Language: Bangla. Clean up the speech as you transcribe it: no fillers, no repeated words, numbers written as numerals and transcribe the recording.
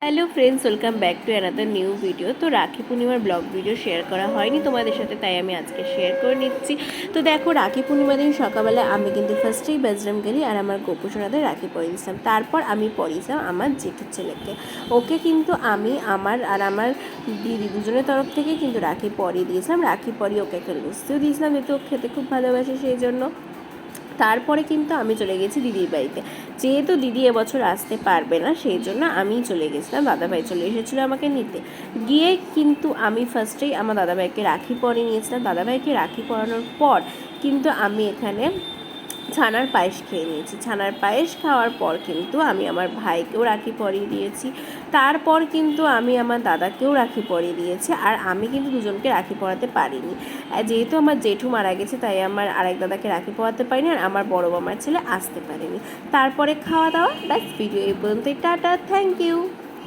Hello friends, welcome back to another new video. তো রাখি পূর্ণিমার ব্লগ ভিডিও শেয়ার করা হয়নি তোমাদের সাথে, তাই আমি আজকে শেয়ার করে নিচ্ছি। তো দেখো, রাখি পূর্ণিমা দিন সকালবেলা আমি কিন্তু ফার্স্টেই বেজরাম গেলি আর আমার গোপুসোনাদের রাখি পরিয়ে দিয়েছিলাম। তারপর আমি পরিয়েছিলাম আমার জেঠুর ছেলেকে। ওকে কিন্তু আমি আমার দিদি দুজনের তরফ থেকে কিন্তু রাখি পরিয়ে দিয়েছিলাম। রাখি পরিয়ে ওকে একটা লুচিও দিয়েছিলাম, যেহেতু ও খেতে খুব ভালোবাসে সেই জন্য। তারপরে কিন্তু আমি চলে গেছি দিদির বাড়িতে। যেহেতু দিদি এবছর আসতে পারবে না, সেই জন্য আমিই চলে গেছিলাম। দাদাভাই চলে এসেছিলো আমাকে নিতে। গিয়ে কিন্তু আমি ফার্স্টেই আমার দাদাভাইকে রাখি পরিয়ে নিয়েছিলাম। দাদাভাইকে রাখি পরানোর পর কিন্তু আমি এখানে ছানার পায়েস খেয়ে নিয়েছি। ছানার পায়েস খাওয়ার পর কিন্তু আমি আমার ভাইকেও রাখি পরিয়ে দিয়েছি। তারপর কিন্তু আমি আমার দাদাকেও রাখি পরিয়ে দিয়েছি। আর আমি কিন্তু দুজনকে রাখি পরাতে পারিনি, যেহেতু আমার জেঠু মারা গেছে, তাই আমার আরেক দাদাকে রাখি পরাতে পারিনি, আর আমার বড় মামার ছেলে আসতে পারেনি। তারপরে খাওয়া দাওয়া, ব্যাস ভিডিও এই পর্যন্তই। Tata, thank you.